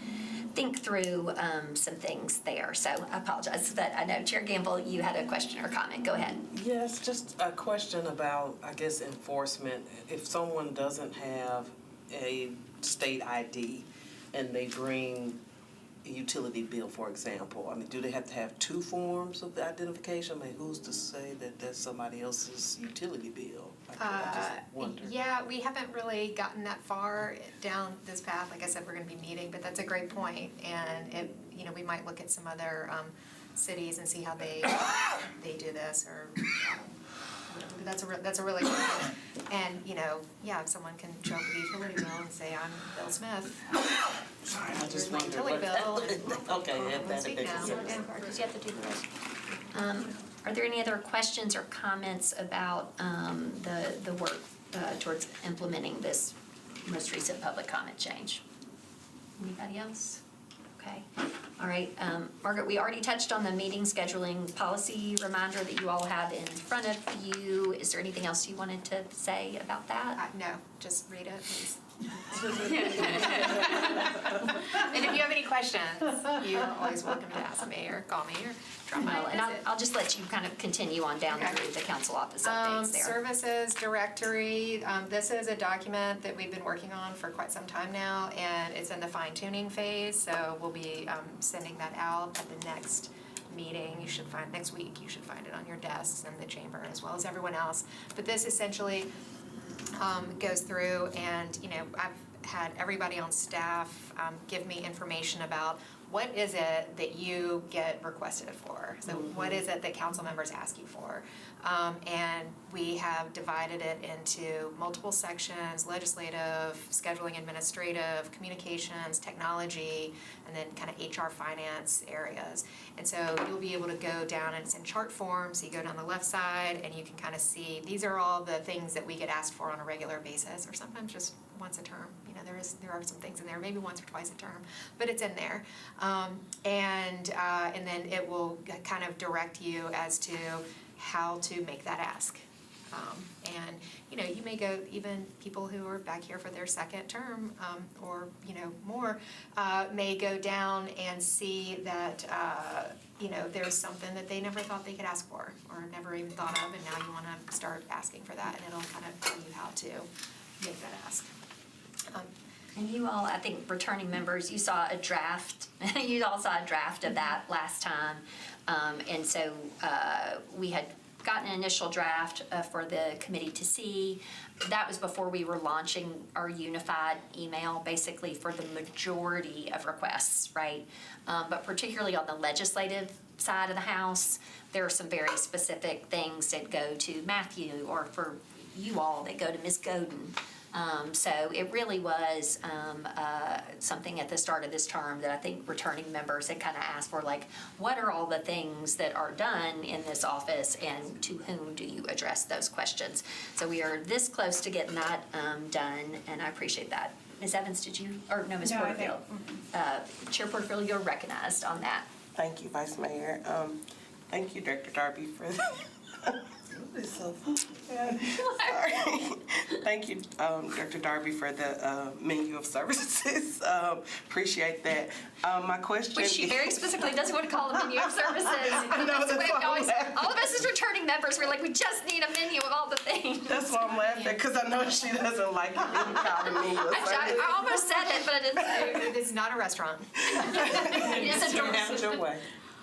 A: think through some things there. So I apologize, but I know Chair Gamble, you had a question or comment. Go ahead.
F: Yes, just a question about, I guess, enforcement. If someone doesn't have a state ID and they bring a utility bill, for example, do they have to have 2 forms of identification? Who's to say that that's somebody else's utility bill? I just wonder.
D: Yeah, we haven't really gotten that far down this path. Like I said, we're going to be meeting, but that's a great point. And we might look at some other cities and see how they do this, or that's a really good point. And if someone can show up with a utility bill and say, I'm Bill Smith.
F: Sorry, I just
D: Here's my
F: wondered.
D: utility bill.
F: Okay, that
D: Speak
F: makes
D: now.
F: sense.
G: Because you have to do the rest.
A: Are there any other questions or comments about the work towards implementing this most recent public comment change? Anybody else? Okay. All right. Margaret, we already touched on the meeting scheduling policy reminder that you all have in front of you. Is there anything else you wanted to say about that?
D: No, just read it, please. And if you have any questions, you're always welcome to ask me or call me or drop by
A: No,
D: a
A: and
D: visit.
A: I'll just let you kind of continue on down
D: Okay.
A: through the council office updates there.
D: Services directory, this is a document that we've been working on for quite some time now, and it's in the fine tuning phase, so we'll be sending that out at the next meeting. Next week, you should find it on your desks in the chamber as well as everyone else. But this essentially goes through, and I've had everybody on staff give me information about what is it that you get requested for. So what is it that council members ask you for? And we have divided it into multiple sections: legislative, scheduling, administrative, communications, technology, and then kind of HR finance areas. And so you'll be able to go down, and it's in chart form, so you go down the left side and you can kind of see, these are all the things that we get asked for on a regular basis, or sometimes just once a term. There are some things in there, maybe once or twice a term, but it's in there. And then it will kind of direct you as to how to make that ask. And you may go, even people who are back here for their second term, or more, may go down and see that there's something that they never thought they could ask for, or never even thought of, and now you want to start asking for that, and it'll kind of tell you how to make that ask.
A: And you all, I think, returning members, you saw a draft, you all saw a draft of that last time. And so we had gotten an initial draft for the committee to see. That was before we were launching our unified email, basically for the majority of requests, right? But particularly on the legislative side of the House, there are some very specific things that go to Matthew, or for you all, that go to Ms. Godin. So it really was something at the start of this term that I think returning members had kind of asked for, like, what are all the things that are done in this office, and to whom do you address those questions? So we are this close to getting that done, and I appreciate that. Ms. Evans, did you, or no, Ms.
H: No, I think-
A: Porterfield? Chair Porterfield, you're recognized on that.
F: Thank you, Vice Mayor. Thank you, Director Darby, for It's so funny. Sorry. Thank you, Director Darby, for the menu of services. Appreciate that. My question
A: Which she very specifically doesn't want to call a menu of services.
F: know, that's why I'm laughing.
A: All of us as returning members, we're like, we just need a menu of all the things.
F: That's why I'm laughing, because I know she doesn't like it being called a menu of services.
A: I almost said it, but I didn't say it.
D: This is not a restaurant.
A: It is a
F: You have it your way.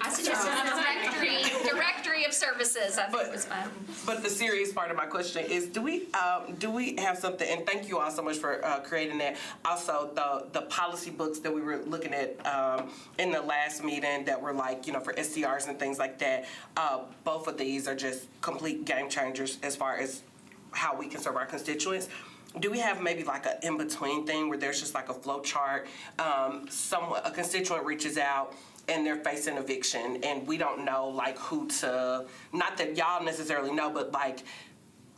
A: I suggested a directory of services, I think was fine.
F: But the serious part of my question is, do we have something, and thank you all so much for creating that. Also, the policy books that we were looking at in the last meeting that were like, for SCRs and things like that, both of these are just complete game changers as far as how we can serve our constituents. Do we have maybe like an in-between thing where there's just like a flow chart? A constituent reaches out and they're facing eviction, and we don't know like who to, not that y'all necessarily know, but like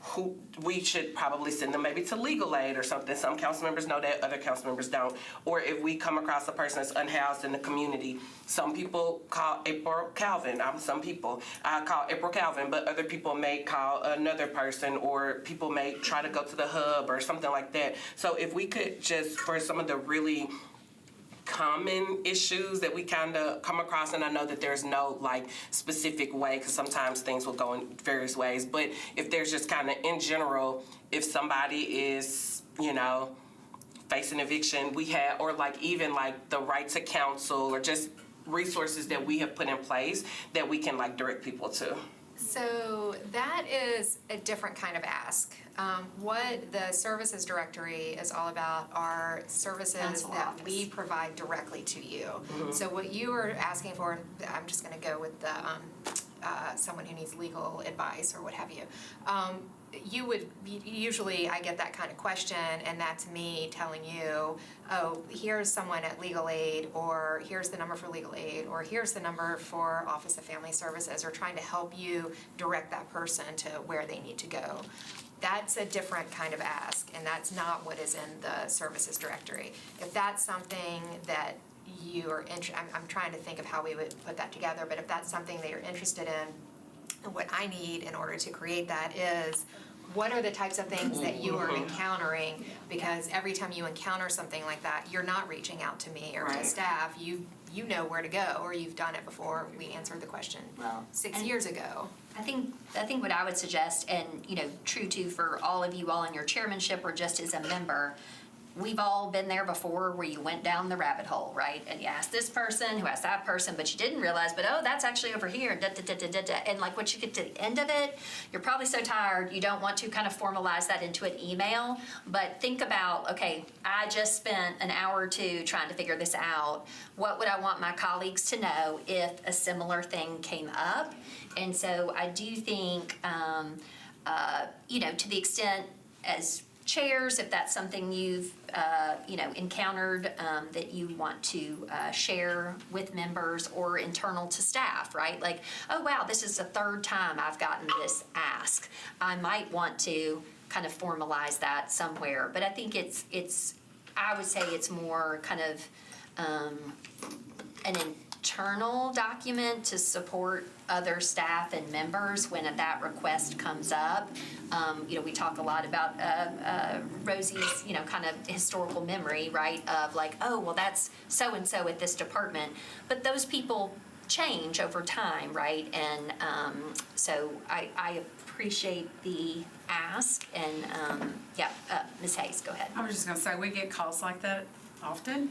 F: who we should probably send them maybe to legal aid or something. Some council members know that, other council members don't. Or if we come across a person that's unhoused in the community, some people call April Calvin. Some people call April Calvin, but other people may call another person, or people may try to go to the hub or something like that. So if we could just, for some of the really common issues that we kind of come across, and I know that there's no like specific way, because sometimes things will go in various ways, but if there's just kind of in general, if somebody is, facing eviction, we have, or like even like the right to counsel, or just resources that we have put in place that we can like direct people to.
D: So that is a different kind of ask. What the services directory is all about are services
A: Council
D: that
A: office.
D: we provide directly to you. So what you are asking for, I'm just going to go with the someone who needs legal advice or what have you. You would usually, I get that kind of question, and that's me telling you, oh, here's someone at legal aid, or here's the number for legal aid, or here's the number for Office of Family Services, or trying to help you direct that person to where they need to go. That's a different kind of ask, and that's not what is in the services directory. If that's something that you are I'm trying to think of how we would put that together, but if that's something that you're interested in, and what I need in order to create that is, what are the types of things that you are encountering? Because every time you encounter something like that, you're not reaching out to me or to
F: Right.
D: staff. You know where to go, or you've done it before. We answered the question
A: Well,
D: 6
A: and-
D: years ago.
A: I think what I would suggest, and true to for all of you all in your chairmanship or just as a member, we've all been there before where you went down the rabbit hole, right? And you asked this person, who asked that person, but you didn't realize, but oh, that's actually over here, da da da da da da. And like once you get to the end of it, you're probably so tired, you don't want to kind of formalize that into an email. But think about, okay, I just spent an hour or two trying to figure this out. What would I want my colleagues to know if a similar thing came up? And so I do think, to the extent as chairs, if that's something you've, encountered that you want to share with members or internal to staff, right? Like, oh, wow, this is the third time I've gotten this ask. I might want to kind of formalize that somewhere. But I think I would say it's more kind of an internal document to support other staff and members when that request comes up. We talk a lot about Rosie's, kind of historical memory, right, of like, oh, well, that's so-and-so at this department. But those people change over time, right? And so I appreciate the ask. And, Ms. Hayes, go ahead.
I: I was just gonna say, we get calls like that often,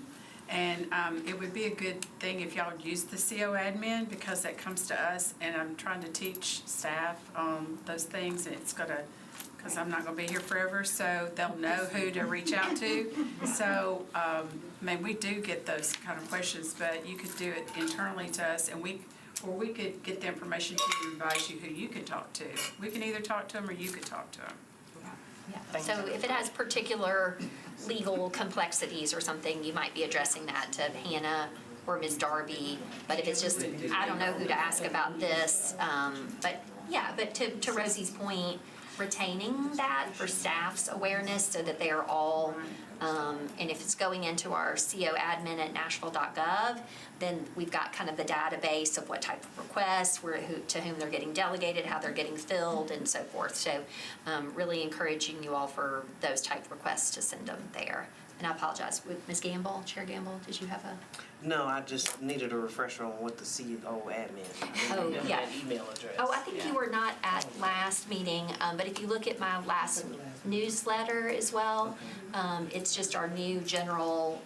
I: And it would be a good thing if y'all use the CO admin, because that comes to us, and I'm trying to teach staff those things, and it's gonna, because I'm not gonna be here forever, so they'll know who to reach out to. So, I mean, we do get those kind of questions, but you could do it internally to us, and we could get the information to you and advise you who you could talk to. We can either talk to them, or you could talk to them.
A: So if it has particular legal complexities or something, you might be addressing that to Hannah or Ms. Darby. But if it's just, I don't know who to ask about this, but to Rosie's point, retaining that for staff's awareness so that they are all, and if it's going into our CO admin at nashville.gov, then we've got kind of the database of what type of requests, to whom they're getting delegated, how they're getting filled, and so forth. So really encouraging you all for those type of requests to send them there. And I apologize, with Ms. Gamble, Chair Gamble, did you have a?
J: No, I just needed a refresher on what the CO admin.
A: Oh, yeah.
J: That email address.
A: Oh, I think you were not at last meeting, but if you look at my last newsletter as well, it's just our new general,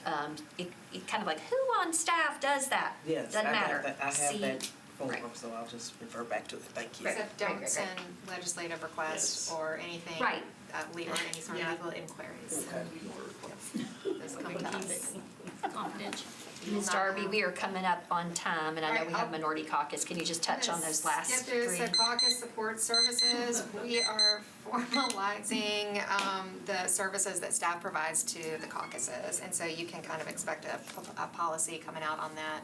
A: it kind of like, who on staff does that?
J: Yes,
A: Doesn't matter.
J: I have that form,
A: Right.
J: so I'll just refer back to it. Thank you.
A: Right.
D: Except don't send legislative requests
J: Yes.
D: or anything.
A: Right.
D: Legal, any sort of legal inquiries.
J: Okay.
D: Those will come to us.
G: Confidential.
A: Ms. Darby, we are coming up on time, and I know we have minority caucus. Can you just touch on those last
D: Skip through,
A: three?
D: so caucus support services, we are formalizing the services that staff provides to the caucuses. And so you can kind of expect a policy coming out on that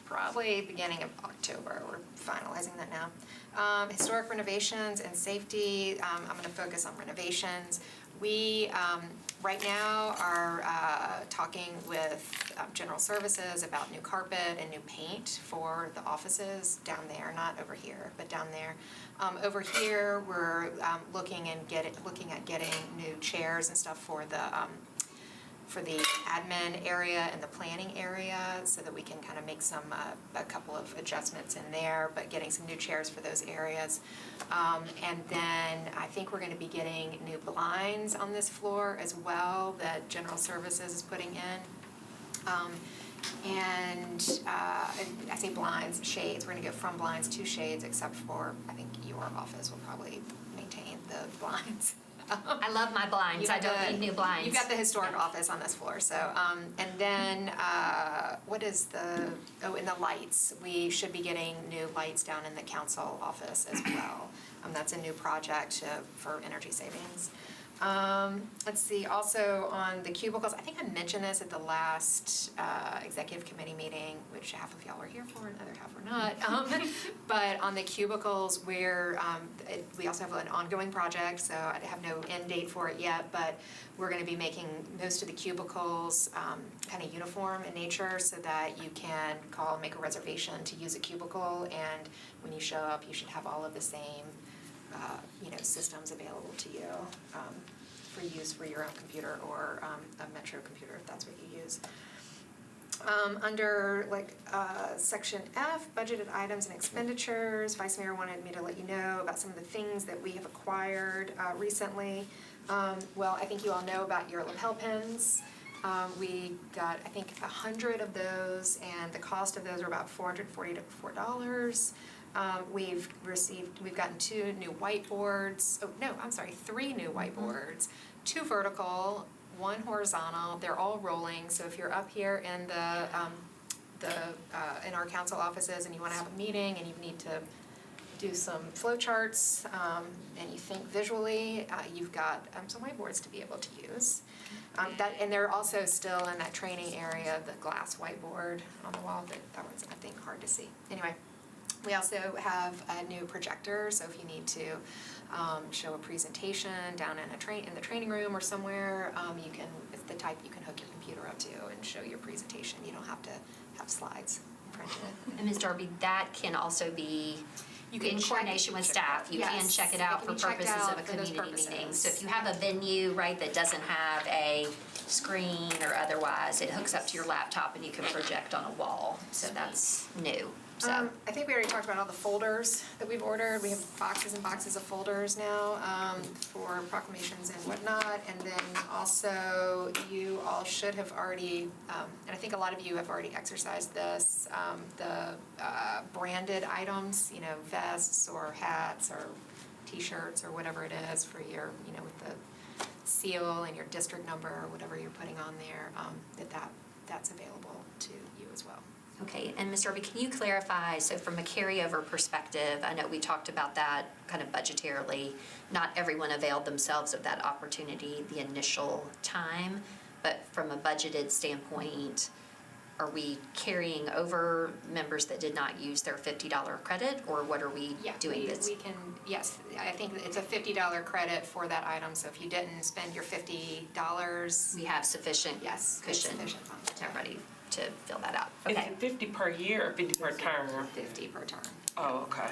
D: probably beginning of October. We're finalizing that now. Historic renovations and safety, I'm gonna focus on renovations. We, right now, are talking with General Services about new carpet and new paint for the offices down there, not over here, but down there. Over here, we're looking at getting new chairs and stuff for the admin area and the planning area, so that we can kind of make a couple of adjustments in there, but getting some new chairs for those areas. And then I think we're gonna be getting new blinds on this floor as well, that General Services is putting in. And I say blinds, shades, we're gonna go from blinds to shades, except for, I think your office will probably maintain the blinds.
A: I love my blinds. I don't need new blinds.
D: You've got the historic office on this floor, so, and then, what is and the lights. We should be getting new lights down in the council office as well. That's a new project for energy savings. Let's see, also on the cubicles, I think I mentioned this at the last executive committee meeting, which half of y'all were here for and the other half were not. But on the cubicles, we also have an ongoing project, so I have no end date for it yet, but we're gonna be making most of the cubicles kind of uniform in nature, so that you can call and make a reservation to use a cubicle, and when you show up, you should have all of the same systems available to you for use for your own computer or a Metro computer, if that's what you use. Under section F, budgeted items and expenditures, Vice Mayor wanted me to let you know about some of the things that we have acquired recently. Well, I think you all know about your lapel pins. We got, I think, 100 of those, and the cost of those are about $440 to $4. We've gotten 2 new whiteboards. Oh, no, I'm sorry, 3 new whiteboards, 2 vertical, 1 horizontal. They're all rolling. So if you're up here in in our council offices and you want to have a meeting and you need to do some flow charts and you think visually, you've got some whiteboards to be able to use. And they're also still in that training area, the glass whiteboard on the wall. That one's, I think, hard to see. Anyway. We also have a new projector, so if you need to show a presentation down in the training room or somewhere, it's the type you can hook your computer up to and show your presentation. You don't have to have slides printed.
A: And Ms. Darby, that can also be in coordination with staff. You can
D: Yes,
A: check it out
D: it
A: for
D: can be checked
A: purposes
D: out
A: of a
D: for those
A: community meeting.
D: purposes.
A: So if you have a venue, right, that doesn't have a screen or otherwise. It hooks up to your laptop and you can project on a wall, so that's new. So,
D: I think we already talked about all the folders that we've ordered. We have boxes and boxes of folders now for proclamations and whatnot. And then also, you all should have already, and I think a lot of you have already exercised this, the branded items, you know, vests or hats or T-shirts or whatever it is for your, you know, with the seal and your district number or whatever you're putting on there, that's available to you as well.
A: okay, and Ms. Irby, can you clarify, so from a carryover perspective, I know we talked about that kind of budgetarily, not everyone availed themselves of that opportunity the initial time, but from a budgeted standpoint, are we carrying over members that did not use their $50 credit, or what are we doing this?
D: We can, yes, I think it's a $50 credit for that item, so if you didn't spend your $50.
A: We have sufficient
D: Yes, it's
A: cushion
D: sufficient funds.
A: already to fill that out.
F: Is
A: Okay.
F: it 50 per year or 50 per term?
D: 50 per term.
F: Oh, okay.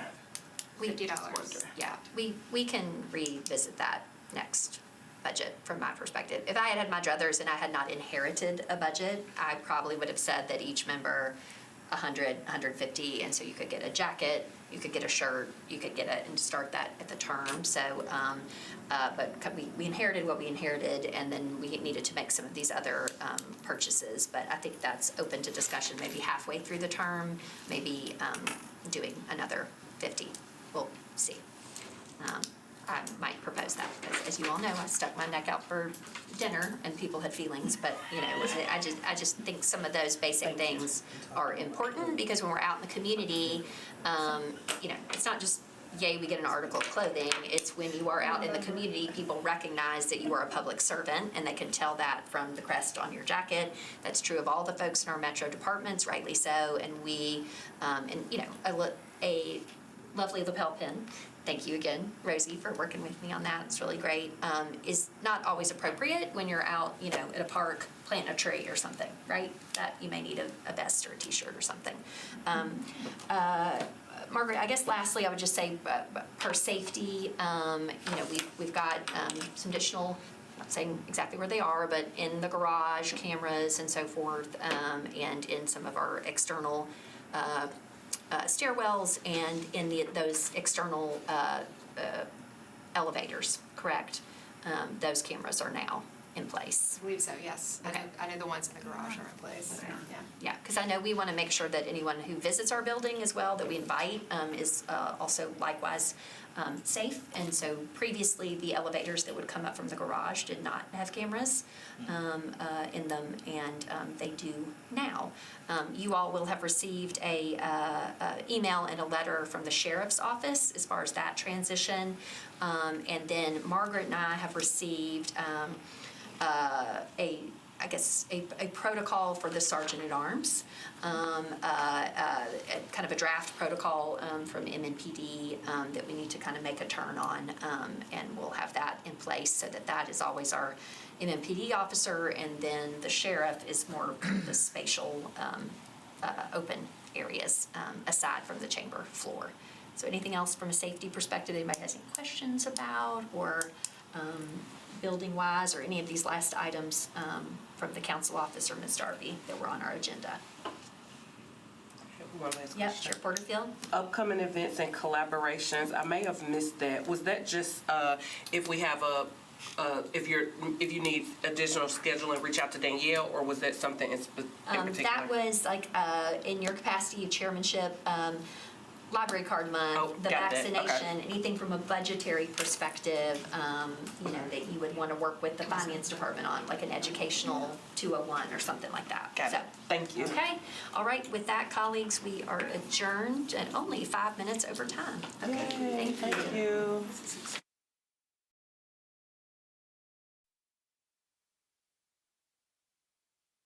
D: $50.
A: Yeah, we can revisit that next budget from my perspective. If I had had my druthers and I had not inherited a budget, I probably would have said that each member 100, 150, and so you could get a jacket, you could get a shirt, you could get it and start that at the term. So, but we inherited what we inherited, and then we needed to make some of these other purchases. But I think that's open to discussion, maybe halfway through the term, maybe doing another 50. We'll see. I might propose that, because as you all know, I stuck my neck out for dinner and people had feelings, but, you know, I just think some of those basic things are important, because when we're out in the community, you know, it's not just, yay, we get an article of clothing, it's when you are out in the community, people recognize that you are a public servant, and they can tell that from the crest on your jacket. That's true of all the folks in our metro departments, rightly so, and we, and, you know, a lovely lapel pin, thank you again, Rosie, for working with me on that, it's really great, is not always appropriate when you're out, you know, at a park planting a tree or something, right? That you may need a vest or a T-shirt or something. Margaret, I guess lastly, I would just say, per safety, you know, we've got some additional, I'm not saying exactly where they are, but in the garage, cameras and so forth, and in some of our external stairwells and in those external elevators, correct? Those cameras are now in place.
D: I believe so, yes.
A: Okay.
D: I know the ones in the garage are in place,
A: Okay.
D: yeah.
A: Yeah, because I know we want to make sure that anyone who visits our building as well, that we invite, is also likewise safe. And so previously, the elevators that would come up from the garage did not have cameras in them, and they do now. You all will have received a email and a letter from the sheriff's office as far as that transition. And then Margaret and I have received I guess a protocol for the sergeant at arms, kind of a draft protocol from MNPD that we need to kind of make a turn on, and we'll have that in place so that is always our MNPD officer, and then the sheriff is more the spatial open areas aside from the chamber floor. So anything else from a safety perspective anybody has any questions about, or building-wise, or any of these last items from the council office or Ms. Darby that were on our agenda?
F: One last
A: Yep,
F: question.
A: Chair Porterfield?
F: Upcoming events and collaborations, I may have missed that. Was that just if we have if you need additional scheduling, reach out to Danielle, or was that something in particular?
A: That was like in your capacity of chairmanship, library card month, the
F: got that.
A: vaccination,
F: Okay.
A: anything from a budgetary perspective, you know, that you would want to work with the finance department on, like an educational 201 or something like that.
F: Got
A: So,
F: it. Thank you.
A: okay, all right, with that, colleagues, we are adjourned at only 5 minutes over time. Okay,
F: Yay,
A: thank you.
F: Thank you.